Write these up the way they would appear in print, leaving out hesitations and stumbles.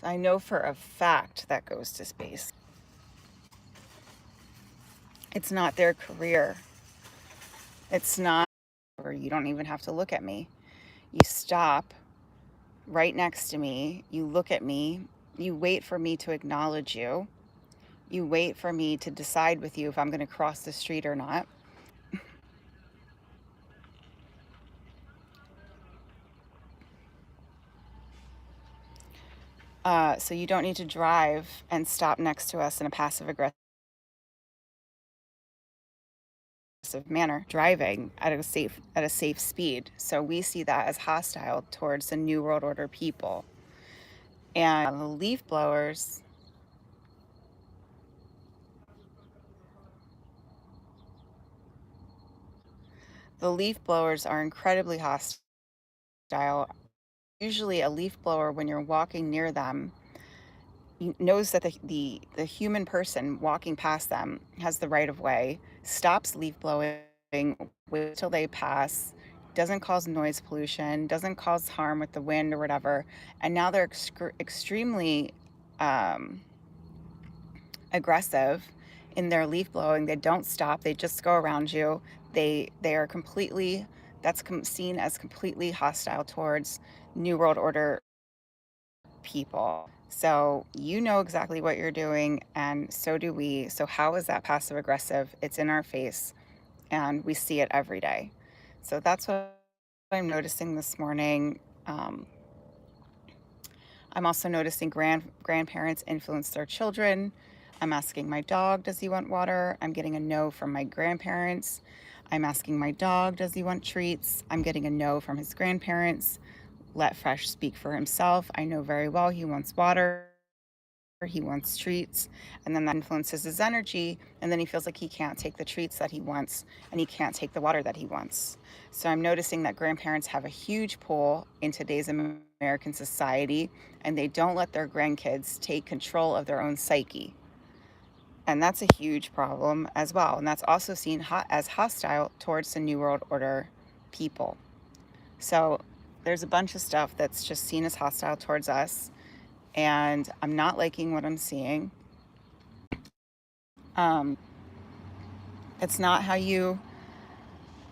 I know for a fact that goes to space. It's not their career. It's not, or you don't even have to look at me. You stop right next to me, you look at me, you wait for me to acknowledge you, you wait for me to decide with you if I'm going to cross the street or not. So you don't need to drive and stop next to us in a passive aggressive manner, driving at a safe speed. So we see that as hostile towards the New World Order people. And the leaf blowers, are incredibly hostile. Usually a leaf blower, when you're walking near them, knows that the human person walking past them has the right of way, stops leaf blowing, waits till they pass, doesn't cause noise pollution, doesn't cause harm with the wind or whatever. And now they're extremely um, aggressive in their leaf blowing. They don't stop. They just go around you. They are completely, that's seen as completely hostile towards New World Order people. So you know exactly what you're doing, and so do we. So how is that passive aggressive? It's in our face, and we see it every day. So that's what I'm noticing this morning. Um, I'm also noticing grandparents influence their children. I'm asking my dog, does he want water? I'm getting a no from my grandparents. I'm asking my dog, does he want treats? I'm getting a no from his grandparents. Let Fresh speak for himself. I know very well he wants water, he wants treats, and then that influences his energy, and then he feels like he can't take the treats that he wants, and he can't take the water that he wants. So I'm noticing that grandparents have a huge pull in today's American society, and they don't let their grandkids take control of their own psyche. And that's a huge problem as well. And that's also seen as hostile towards the New World Order people. So there's a bunch of stuff that's just seen as hostile towards us, and I'm not liking what I'm seeing. Um, it's not how you,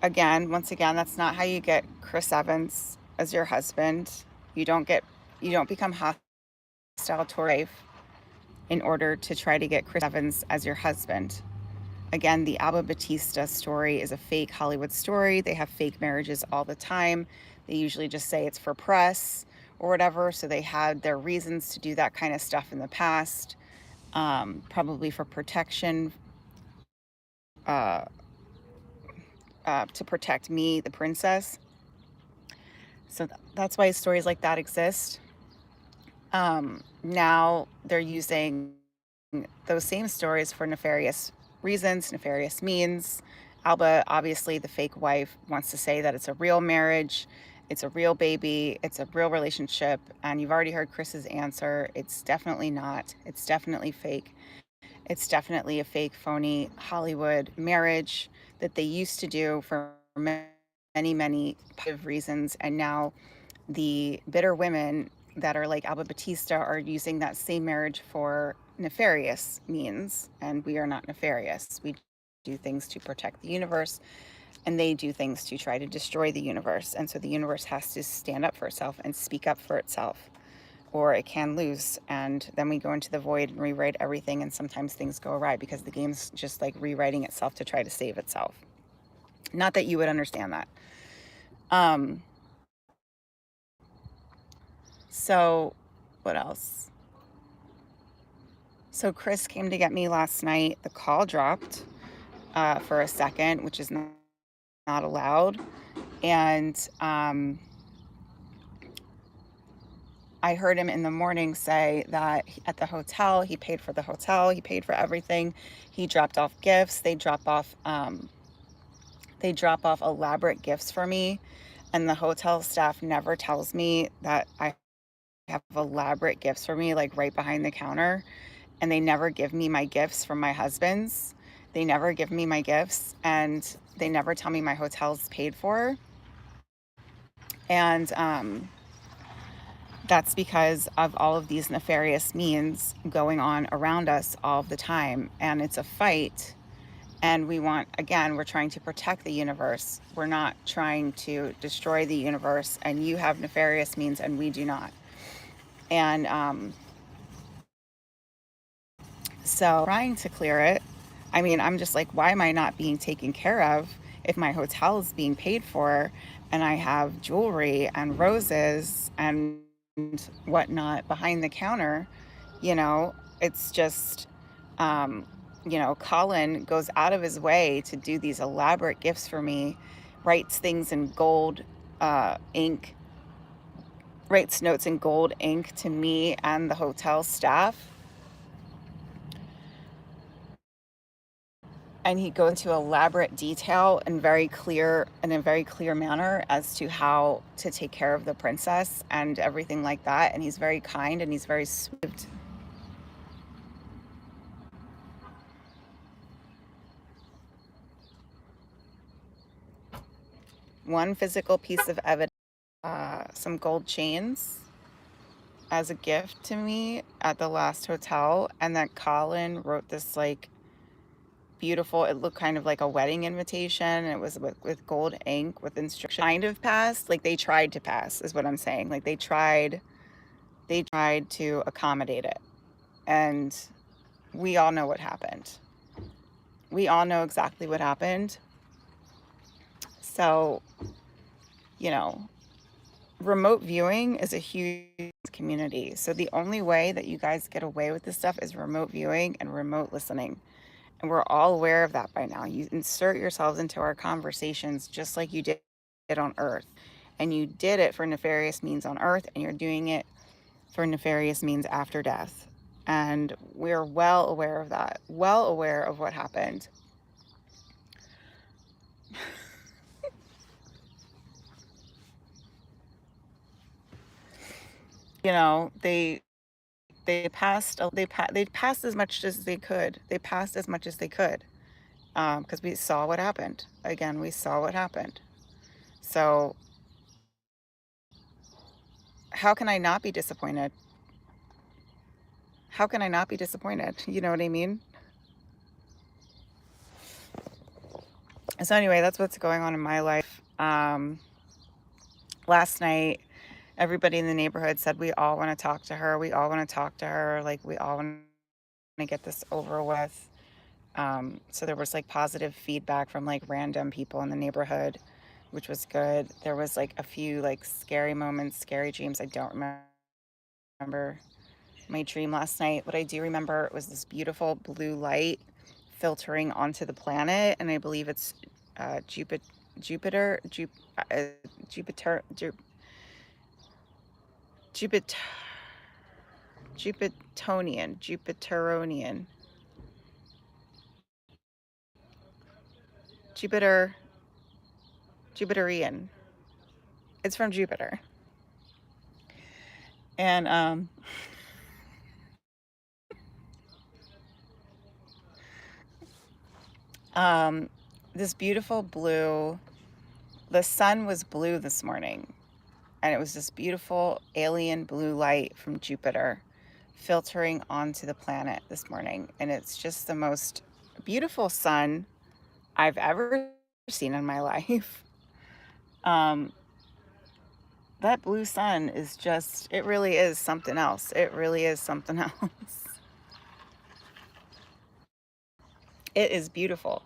once again, that's not how you get Chris Evans as your husband. You don't become hostile toward life in order to try to get Chris Evans as your husband. Again, the Alba Batista story is a fake Hollywood story. They have fake marriages all the time. They usually just say it's for press or whatever. So they had their reasons to do that kind of stuff in the past, probably for protection, uh, to protect me, the princess. So that's why stories like that exist. Now they're using those same stories for nefarious reasons, nefarious means. Alba, obviously, the fake wife, wants to say that it's a real marriage, it's a real baby, it's a real relationship. And you've already heard Chris's answer. It's definitely not. It's definitely fake. It's definitely a fake, phony Hollywood marriage that they used to do for many, many positive reasons. And now the bitter women that are like Alba Batista are using that same marriage for nefarious means. And we are not nefarious. We do things to protect the universe, and they do things to try to destroy the universe. And so the universe has to stand up for itself and speak up for itself, or it can lose. And then we go into the void and rewrite everything. And sometimes things go awry because the game's just like rewriting itself to try to save itself. Not that you would understand that. So what else? So Chris came to get me last night. The call dropped for a second, which is not allowed. And I heard him in the morning say that at the hotel, he paid for the hotel, he paid for everything. He dropped off gifts. They drop off elaborate gifts for me, and the hotel staff never tells me that I have elaborate gifts for me, like right behind the counter. And they never give me my gifts from my husband's. They never give me my gifts, and they never tell me my hotel's paid for. And That's because of all of these nefarious means going on around us all the time. And it's a fight. And we're trying to protect the universe. We're not trying to destroy the universe. And you have nefarious means and we do not. And so trying to clear it. I mean, I'm just like, why am I not being taken care of if my hotel is being paid for and I have jewelry and roses and whatnot behind the counter? You know, it's just, um, Colin goes out of his way to do these elaborate gifts for me, writes things in gold ink, writes notes in gold ink to me and the hotel staff. And he goes into elaborate detail and in a very clear manner as to how to take care of the princess and everything like that. And he's very kind and he's very sweet. One physical piece of evidence, some gold chains as a gift to me at the last hotel, and that Colin wrote this like beautiful, it looked kind of like a wedding invitation. It was with gold ink with instructions. Kind of passed, like they tried to pass is what I'm saying. Like they tried to accommodate it. And we all know what happened. We all know exactly what happened. So, you know, remote viewing is a huge community. So the only way that you guys get away with this stuff is remote viewing and remote listening. And we're all aware of that by now. You insert yourselves into our conversations just like you did on Earth. And you did it for nefarious means on Earth, and you're doing it for nefarious means after death. And we're well aware of that, well aware of what happened. You know, they passed as much as they could. They passed as much as they could because we saw what happened. Again, we saw what happened. So how can I not be disappointed? How can I not be disappointed? You know what I mean? So anyway, that's what's going on in my life. Last night, everybody in the neighborhood said we all want to talk to her. We all want to talk to her. Like we all want to get this over with. So there was like positive feedback from like random people in the neighborhood, which was good. There was like a few like scary moments, scary dreams. I don't remember my dream last night. What I do remember was this beautiful blue light filtering onto the planet, and I believe it's Jupiter, Jupiter, uh, Jupiter, Jupiter, Jupiterian, Jupiter, Jupiterian. It's from Jupiter, and um, this beautiful blue. The sun was blue this morning, and it was this beautiful alien blue light from Jupiter filtering onto the planet this morning, and it's just the most beautiful sun I've ever seen in my life. Um, that blue sun is just, it really is something else. It really is something else. It is beautiful.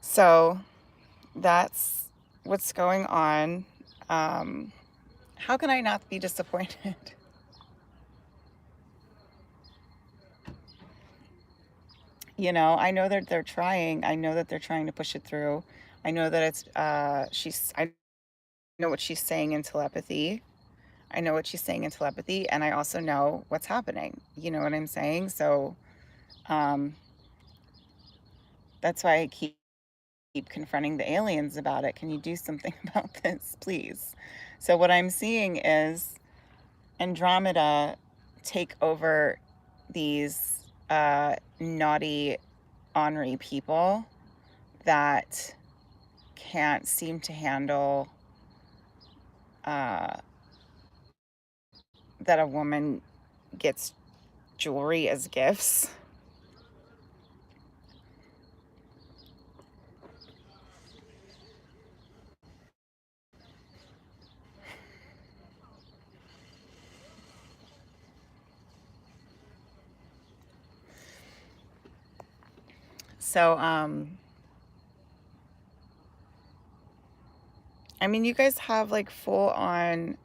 So that's what's going on. Um, how can I not be disappointed? I know that they're trying. I know that they're trying to push it through. I know that I know what she's saying in telepathy. I know what she's saying in telepathy, and I also know what's happening. You know what I'm saying? So, um, that's why I keep confronting the aliens about it. Can you do something about this, please? So what I'm seeing is Andromeda take over these naughty, ornery people that can't seem to handle uh, that a woman gets jewelry as gifts. So, I mean, you guys have like full on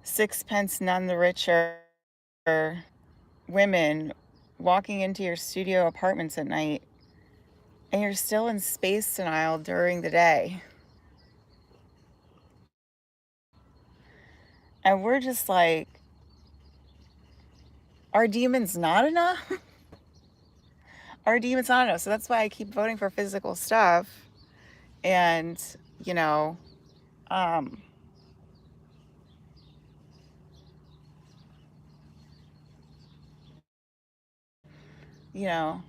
sixpence none the richer women walking into your studio apartments at night, and you're still in space denial during the day. And we're just like, our demons not enough? Our demons not enough. So that's why I keep voting for physical stuff. And, you know, um, you know,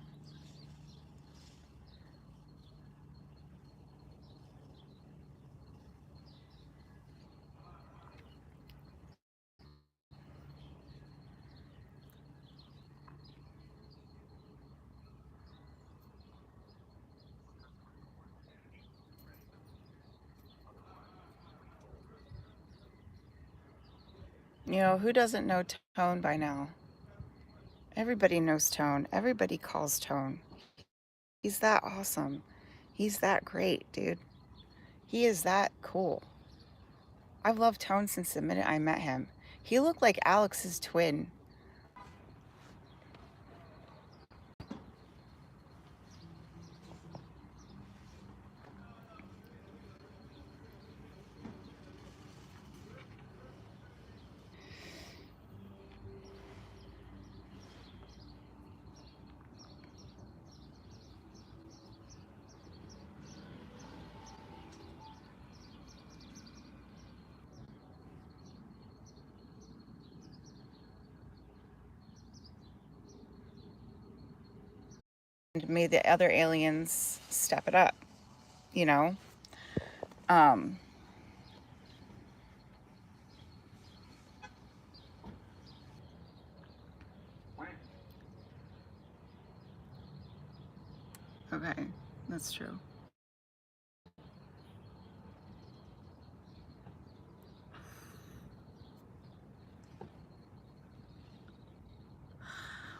who doesn't know Tone by now? Everybody knows Tone. Everybody calls Tone. He's that awesome. He's that great, dude. He is that cool. I've loved Tone since the minute I met him. He looked like Alex's twin. And made the other aliens step it up, you know? Um, okay, that's true.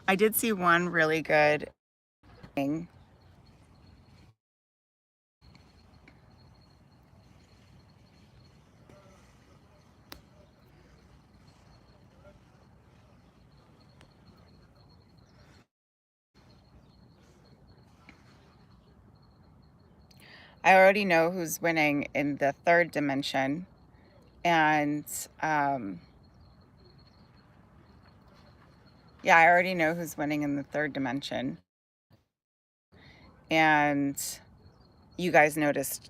I did see one really good thing. I already know who's winning in the third dimension. And yeah, I already know who's winning in the third dimension. And you guys noticed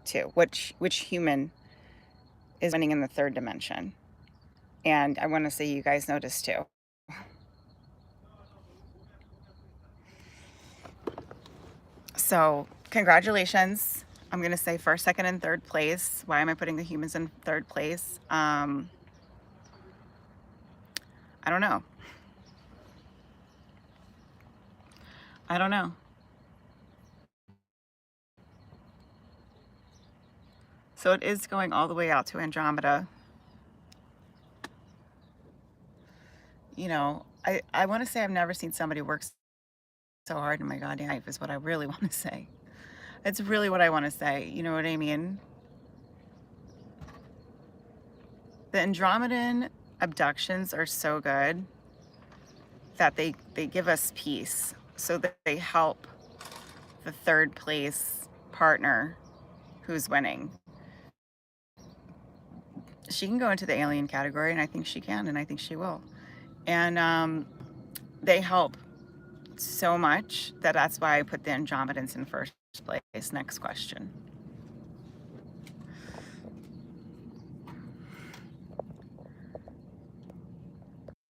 too. Which human is winning in the third dimension? And I want to say you guys noticed too. So, congratulations. I'm going to say first, second, and third place. Why am I putting the humans in third place? I don't know. I don't know. So it is going all the way out to Andromeda. I want to say I've never seen somebody work so hard in my goddamn life is what I really want to say. It's really what I want to say. You know what I mean? The Andromedan abductions are so good that they give us peace. So that they help the third place partner who's winning. She can go into the alien category, and I think she can, and I think she will. And they help so much that's why I put the Andromedans in first place. Next question.